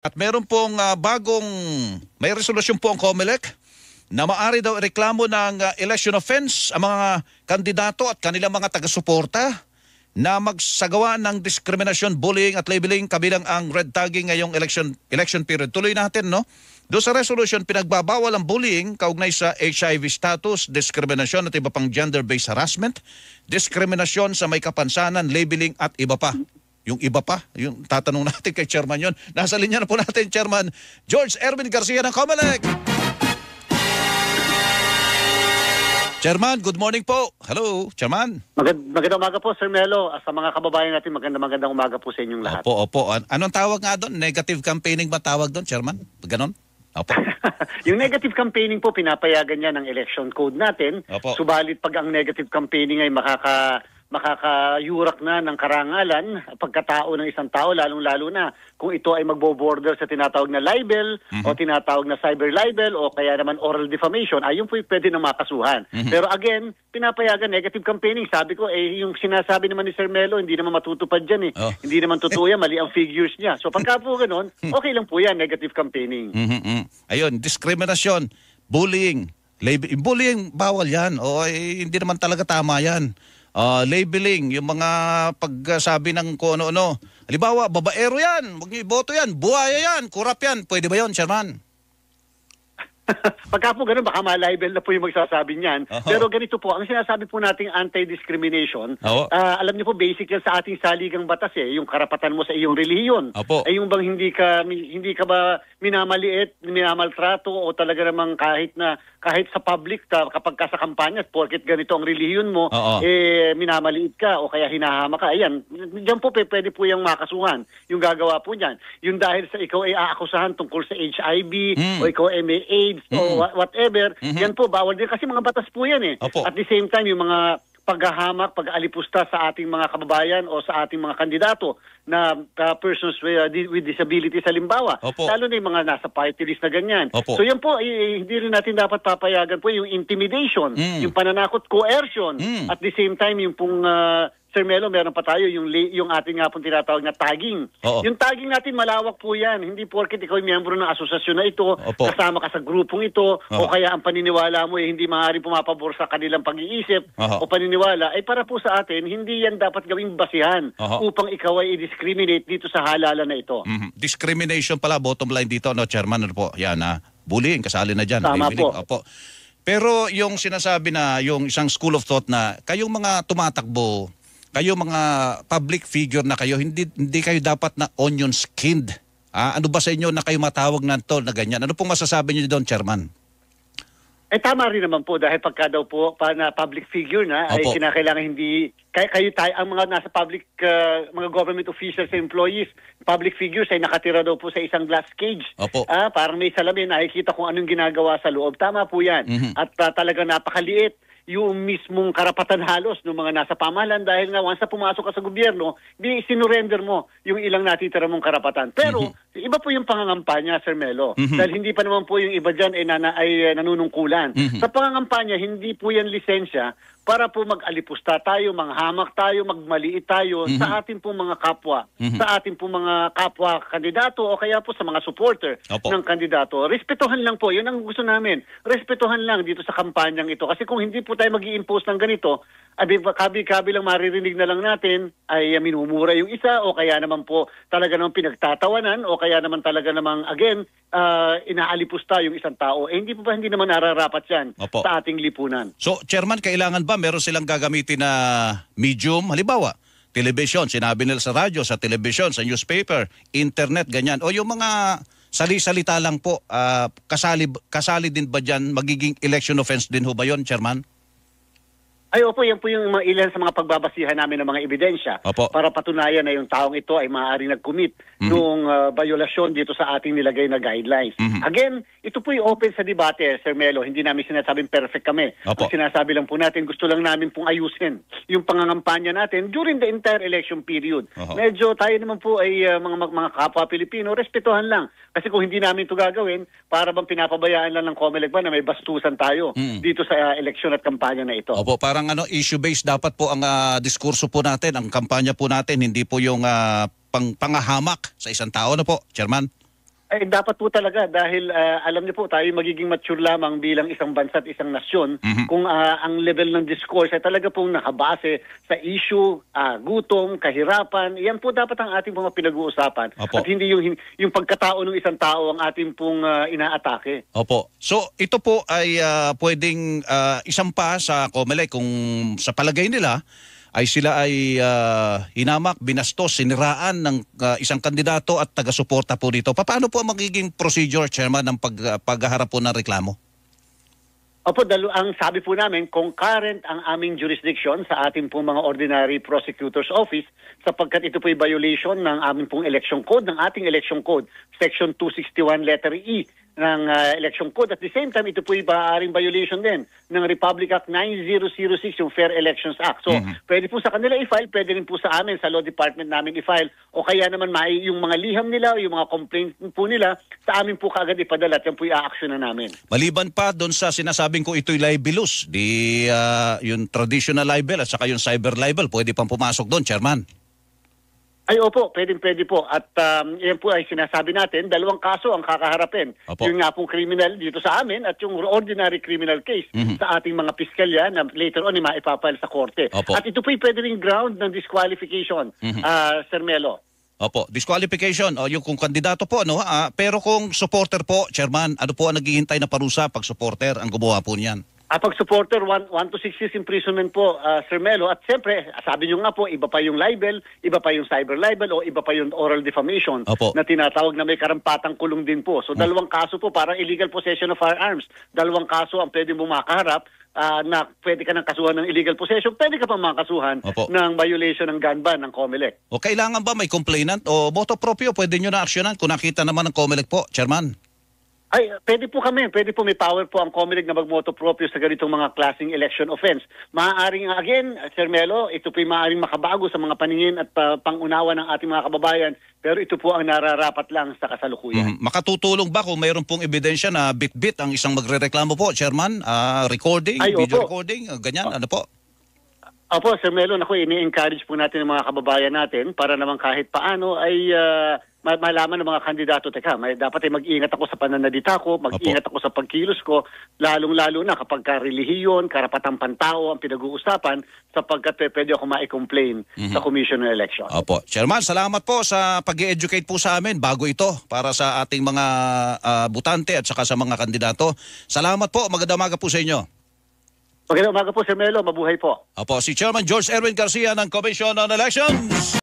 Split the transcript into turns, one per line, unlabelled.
At meron pong may resolusyon po ang COMELEC na maaari daw reklamo ng election offense ang mga kandidato at kanilang mga taga-suporta na magsagawa ng diskriminasyon, bullying at labeling kabilang ang red tagging ngayong election period. Tuloy natin, no? Doon sa resolution, pinagbabawal ang bullying kaugnay sa HIV status, diskriminasyon at iba pang gender-based harassment, diskriminasyon sa may kapansanan, labeling at iba pa. Yung iba pa, yung tatanong natin kay Chairman yon. Nasa linya na po natin, Chairman George Erwin Garcia ng COMELEC. Chairman, good morning po. Hello, Chairman.
Magandang umaga po, Sir Melo. Sa mga kababayan natin, magandang umaga po sa inyong lahat.
Opo. Anong tawag nga doon? Negative campaigning ba tawag doon, Chairman? Ganon? Opo.
Yung negative campaigning po, pinapayagan niya ng election code natin.
Opo.
Subalit pag ang negative campaigning ay makakayurak na ng karangalan, pagkatao ng isang tao, lalong-lalo na kung ito ay magbo-border sa tinatawag na libel o tinatawag na cyber libel o kaya naman oral defamation, ayun po pwede na makasuhan. Pero again, pinapayagan negative campaigning. Sabi ko, yung sinasabi naman ni Sir Melo, hindi naman matutupad dyan . Hindi naman totoo yan, mali ang figures niya. So pagka po ganun, okay lang po yan, negative campaigning.
Ayun, diskriminasyon, bullying. Bullying, bawal yan. Hindi naman talaga tama yan. Labeling, yung mga pagsabi ng kung ano-ano. Halimbawa, babaero yan, huwag niyo iboto yan, buhaya yan, kurap yan. Pwede ba yun, Chairman?
Pagka po ganun, baka ma-libel na po yung magsasabi niyan. Pero ganito po, ang sinasabi po nating anti-discrimination, alam niyo po, basic yan sa ating saligang batas yung karapatan mo sa iyong relihiyon. Ay yung bang hindi ka ba minamaliit, minamaltrato o talaga namang kahit sa public, kapag ka sa kampanya, porket ganito ang relihiyon mo, minamaliit ka o kaya hinahama ka. Ayan, diyan po pwede po yung makasuhan, yung gagawa po niyan. Yung dahil sa ikaw ay aakusahan tungkol sa HIV o ikaw ay may AIDS, o whatever, yan po, bawal din. Kasi mga batas po yan . At the same time, yung mga paghahamak, pag-aalipusta sa ating mga kababayan o sa ating mga kandidato na persons with disabilities halimbawa. Lalo na yung mga nasa party list na ganyan. So yan po, hindi rin natin dapat papayagan po yung intimidation, yung pananakot, coercion. At the same time, yung pong Sir Melo, meron pa tayo yung ating nga pong tinatawag na tagging. Yung tagging natin, malawak po yan. Hindi porket ikaw ay miyembro ng asosasyon na ito, kasama ka sa grupong ito, o kaya ang paniniwala mo hindi maaaring pumapabor sa kanilang pag-iisip o paniniwala, ay para po sa atin, hindi yan dapat gawing basihan upang ikaw ay i-discriminate dito sa halalan na ito.
Discrimination pala, bottom line dito, no, Chairman, ano po? Yan, bullying, kasali na dyan.
Tama po.
Pero yung sinasabi na, yung isang school of thought na, kayong mga tumatakbo, kayo mga public figure na kayo, hindi kayo dapat na onion skinned. Ano ba sa inyo na kayo matawag na to na ganyan? Ano pong masasabi niyo doon, Chairman?
Tama rin naman po dahil pagka daw po na public figure na ay kinakailangan hindi kayo tayo ang mga nasa public mga government officials and employees, public figures ay nakatira daw po sa isang glass cage. Parang may salamin, nakikita kung anong ginagawa sa loob. Tama po 'yan. At talaga napakaliit yung mismong karapatan halos ng mga nasa pamahalaan dahil nga once na pumasok ka sa gobyerno, sinurrender mo yung ilang natitira mong karapatan. Pero iba po yung pangangampanya, Sir Melo. Dahil hindi pa naman po yung iba dyan ay nanunungkulan. Sa pangangampanya, hindi po yan lisensya para po mag-alipusta tayo, manghamak tayo, magmaliit tayo sa ating pong mga kapwa, sa ating pong mga kapwa kandidato o kaya po sa mga supporter ng kandidato. Respetuhan lang po, yun ang gusto namin. Respetuhan lang dito sa kampanyang ito. Kasi kung hindi po tayo mag-i-impose ng ganito, kabi-kabi lang maririnig na lang natin ay minumura yung isa o kaya naman po talaga namang pinagtatawanan o kaya naman talaga namang again inaalipusta yung isang tao. Hindi po ba hindi naman nararapat yan sa ating lipunan.
So, Chairman, kailangan ba meron silang gagamitin na medium? Halimbawa, television, sinabi nila sa radyo, sa television, sa newspaper, internet, ganyan. O yung mga sali-salita lang po, kasali din ba dyan, magiging election offense din ho ba yun, Chairman?
Ay, opo, yan po yung ilan sa mga pagbabasihan namin ng mga ebidensya para patunayan na yung taong ito ay maaaring nag-commit nung violasyon dito sa ating nilagay na guidelines. Again, ito po yung open sa debate, Sir Melo. Hindi namin sinasabing perfect kami. Ang sinasabi lang po natin, gusto lang namin pong ayusin yung pangangampanya natin during the entire election period. Medyo tayo naman po ay mga kapwa Pilipino, respetuhan lang. Kasi kung hindi namin ito gagawin, para bang pinapabayaan lang ng COMELEC ba na may bastusan tayo dito sa eleksyon at kampanya na ito.
Parang issue-based dapat po ang diskurso po natin, ang kampanya po natin, hindi po yung pangahamak sa isang tao na po, Chairman.
Ay, dapat po talaga dahil alam niyo po tayo magiging mature lamang bilang isang bansa at isang nasyon kung ang level ng discourse ay talaga pong nakabase sa issue, gutom, kahirapan. Yan po dapat ang ating mga pinag-uusapan.
Opo.
At hindi yung pagkatao ng isang tao ang ating pong inaatake.
Opo. So ito po ay pwedeng isampa sa COMELEC kung sa palagay nila ay sila ay hinamak, binastos, siniraan ng isang kandidato at taga-suporta po dito. Paano po ang magiging procedure, Chairman, ng pagharap po ng reklamo?
Opo, ang sabi po namin, concurrent ang aming jurisdiction sa ating pong mga ordinary prosecutor's office sapagkat ito po ay violation ng aming pong election code, ng ating election code, section 261 letter E ng election code. At the same time, ito po ay maaaring violation din ng Republic Act 9006, yung Fair Elections Act. So, pwede po sa kanila i-file, pwede rin po sa amin, sa law department namin i-file, o kaya naman yung mga liham nila, o yung mga complaint po nila, sa amin po kaagad ipadala at yan po i-action na namin.
Maliban pa doon sa sinasabing ko ito'y libelous, yung traditional libel at saka yung cyber libel, pwede pang pumasok doon, Chairman?
Ay, opo, pwede po. At yan po ay sinasabi natin, 2 kaso ang kakaharapin.
Opo.
Yung nga pong criminal dito sa amin at yung ordinary criminal case sa ating mga piskalya na later on ay maipapile sa korte.
Opo.
At ito po ay pwede ring ground ng disqualification, Sir Melo.
Opo, disqualification o yung kung kandidato po, no? Pero kung supporter po, Chairman, ano po ang naghihintay na parusa pag supporter ang gumawa po niyan?
Pag supporter, 1 to 6 years imprisonment po, Sir Melo. At siyempre, sabi nyo nga po, iba pa yung libel, iba pa yung cyber libel, o iba pa yung oral defamation.
Opo.
Na tinatawag na may karampatang kulong din po. So 2 kaso po, parang illegal possession of firearms. 2 kaso ang pwede mo makaharap na pwede ka ng kasuhan ng illegal possession, pwede ka pa makasuhan
Opo.
ng violation ng gun ban ng COMELEC.
O kailangan ba may complainant o moto proprio pwede nyo na aksyonan kung nakita naman ng COMELEC po, Chairman?
Ay, pwede po kami. Pwede po may power po ang COMELEC na magmoto proprio sa ganitong mga klaseng election offense. Maaaring, again, Sir Melo, ito po ay maaaring makabago sa mga paningin at pangunawa ng ating mga kababayan. Pero ito po ang nararapat lang sa kasalukuyan.
Makatutulong ba kung mayroon pong ebidensya na bit-bit ang isang magrereklamo po, Chairman? Recording,
Ay,
video
opo.
recording, ganyan, ano po?
Opo, Sir Melo, ini-encourage po natin ang mga kababayan natin para naman kahit paano ay malaman ng mga kandidato, teka, dapat ay mag-ingat ako sa pananalita ko, mag-ingat ako sa pagkilos ko, lalong-lalo na kapag relihiyon, karapatang pantao ang pinag-uusapan sapagkat pwede ako ma-complain sa Commission on Election.
Opo. Chairman, salamat po sa pag-educate po sa amin bago ito para sa ating mga butante at saka sa mga kandidato. Salamat po, magandang umaga po sa inyo.
Magandang umaga po, Sir Melo, mabuhay po.
Opo, si Chairman George Erwin Garcia ng Commission on Elections.